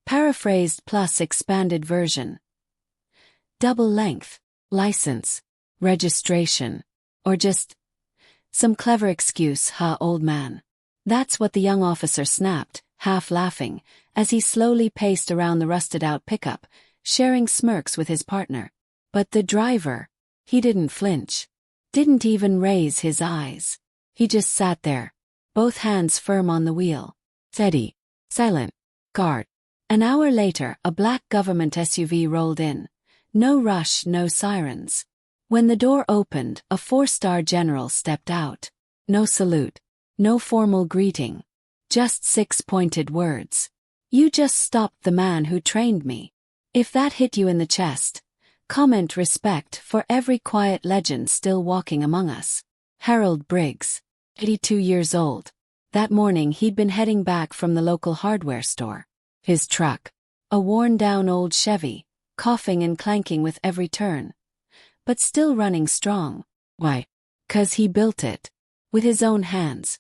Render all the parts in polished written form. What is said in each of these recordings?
Paraphrased plus expanded version. Double length, license, registration, or just some clever excuse, huh, old man? That's what the young officer snapped, half laughing, as he slowly paced around the rusted-out pickup, sharing smirks with his partner. But the driver, he didn't flinch. Didn't even raise his eyes. He just sat there, both hands firm on the wheel. Steady, silent, guard. An hour later, a black government SUV rolled in. No rush, no sirens. When the door opened, a 4-star general stepped out. No salute. No formal greeting. Just 6 pointed words. You just stopped the man who trained me. If that hit you in the chest, comment respect for every quiet legend still walking among us. Harold Briggs, 82 years old. That morning he'd been heading back from the local hardware store. His truck, a worn-down old Chevy, coughing and clanking with every turn. But still running strong. Why? 'Cause he built it. With his own hands.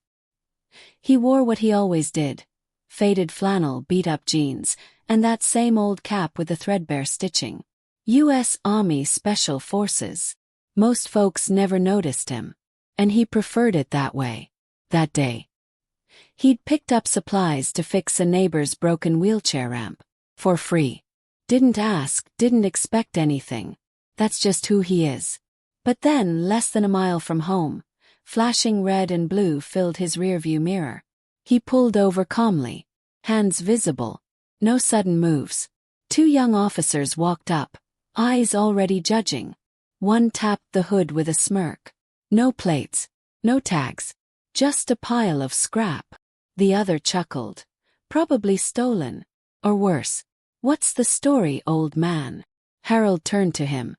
He wore what he always did. Faded flannel, beat-up jeans, and that same old cap with the threadbare stitching. U.S. Army Special Forces. Most folks never noticed him. And he preferred it that way. That day. He'd picked up supplies to fix a neighbor's broken wheelchair ramp. For free. Didn't ask, didn't expect anything. That's just who he is. But then, less than a mile from home, flashing red and blue filled his rearview mirror. He pulled over calmly, hands visible, no sudden moves. 2 young officers walked up, eyes already judging. One tapped the hood with a smirk. No plates, no tags, just a pile of scrap. The other chuckled. Probably stolen. Or worse. What's the story, old man? Harold turned to him.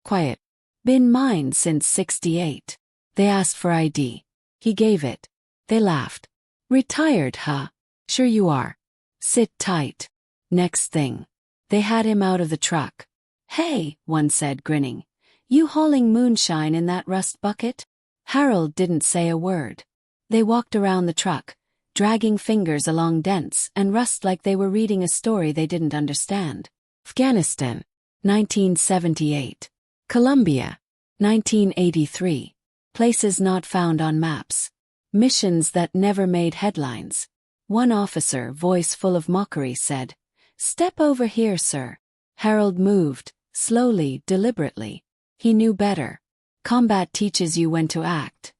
Quiet. Been mine since '68. They asked for ID. He gave it. They laughed. Retired, huh? Sure you are. Sit tight. Next thing. They had him out of the truck. Hey, one said, grinning. You hauling moonshine in that rust bucket? Harold didn't say a word. They walked around the truck, dragging fingers along dents and rust like they were reading a story they didn't understand. Afghanistan, 1978. Colombia, 1983. Places not found on maps. Missions that never made headlines. One officer, voice full of mockery, said, "Step over here, sir." Harold moved, slowly, deliberately. He knew better. Combat teaches you when to act.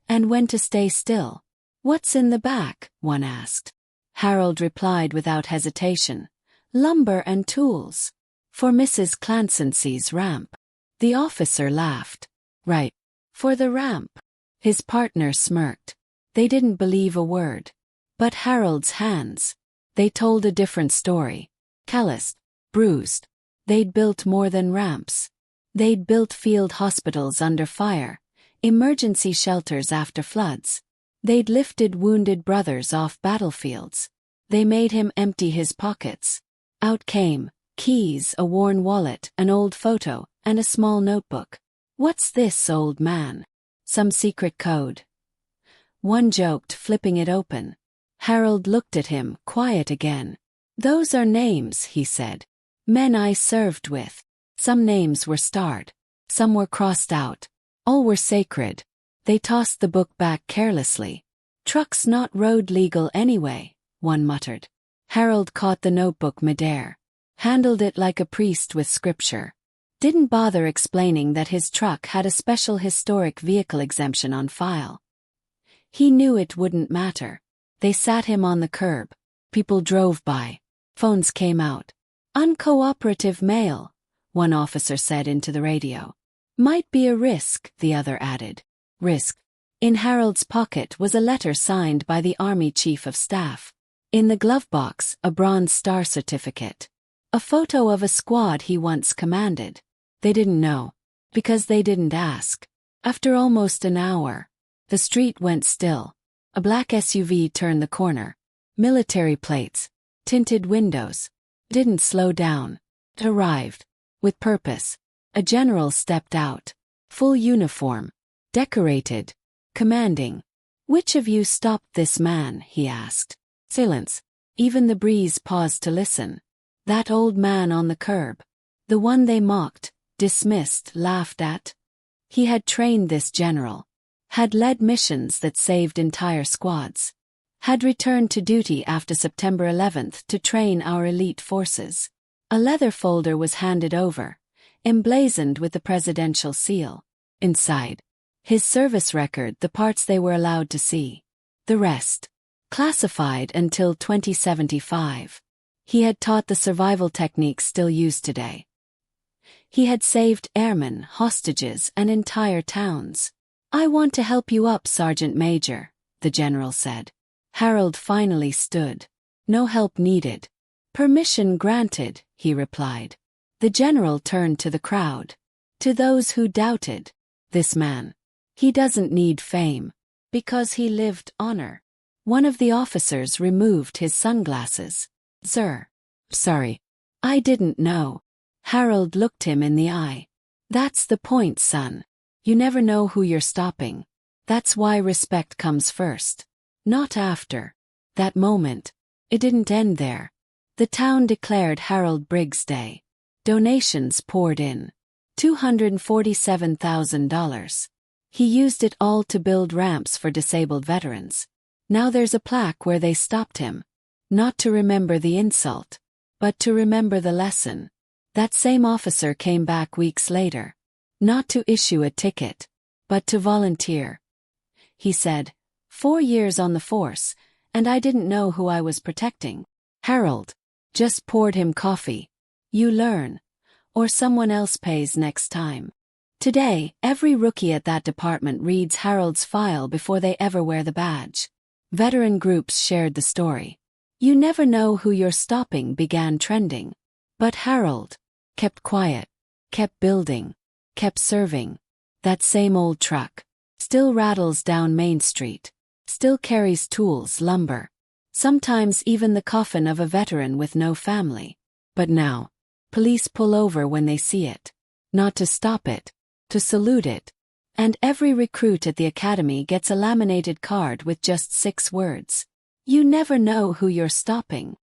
And when to stay still. "What's in the back?" one asked. Harold replied without hesitation. "Lumber and tools. For Mrs. Clancy's ramp." The officer laughed. "Right. For the ramp." His partner smirked. They didn't believe a word. But Harold's hands. They told a different story. Calloused, bruised. They'd built more than ramps. They'd built field hospitals under fire, emergency shelters after floods. They'd lifted wounded brothers off battlefields. They made him empty his pockets. Out came keys, a worn wallet, an old photo, and a small notebook. "What's this, old man?" "Some secret code." One joked, flipping it open. Harold looked at him, quiet again. "Those are names," he said. "Men I served with." Some names were starred. Some were crossed out. All were sacred. They tossed the book back carelessly. "Truck's not road legal anyway," one muttered. Harold caught the notebook midair. Handled it like a priest with scripture. Didn't bother explaining that his truck had a special historic vehicle exemption on file. He knew it wouldn't matter. They sat him on the curb. People drove by. Phones came out. "Uncooperative mail," one officer said into the radio. "Might be a risk," the other added. Risk. In Harold's pocket was a letter signed by the Army Chief of Staff. In the glove box, a Bronze Star certificate. A photo of a squad he once commanded. They didn't know. Because they didn't ask. After almost an hour, the street went still. A black SUV turned the corner. Military plates. Tinted windows. Didn't slow down. It arrived. With purpose. A general stepped out. Full uniform. Decorated. Commanding. "Which of you stopped this man?" he asked. Silence. Even the breeze paused to listen. That old man on the curb. The one they mocked, dismissed, laughed at. He had trained this general. Had led missions that saved entire squads. Had returned to duty after September 11th to train our elite forces. A leather folder was handed over, emblazoned with the presidential seal. Inside, his service record, the parts they were allowed to see. The rest, classified until 2075. He had taught the survival techniques still used today. He had saved airmen, hostages, and entire towns. "I want to help you up, Sergeant Major," the general said. Harold finally stood. "No help needed." "Permission granted," he replied. The general turned to the crowd. To those who doubted, "This man. He doesn't need fame. Because he lived honor." One of the officers removed his sunglasses. "Sir. Sorry. I didn't know." Harold looked him in the eye. "That's the point, son. You never know who you're stopping. That's why respect comes first. Not after." That moment. It didn't end there. The town declared Harold Briggs Day. Donations poured in. $247,000. He used it all to build ramps for disabled veterans. Now there's a plaque where they stopped him. Not to remember the insult, but to remember the lesson. That same officer came back weeks later. Not to issue a ticket, but to volunteer. He said, 4 years on the force, and I didn't know who I was protecting. Harold just poured him coffee. You learn, or someone else pays next time. Today, every rookie at that department reads Harold's file before they ever wear the badge. Veteran groups shared the story. "You never know who you're stopping" began trending. But Harold kept quiet, kept building, kept serving. That same old truck still rattles down Main Street, still carries tools, lumber, sometimes even the coffin of a veteran with no family. But now, police pull over when they see it. Not to stop it, to salute it. And every recruit at the academy gets a laminated card with just 6 words. You never know who you're stopping.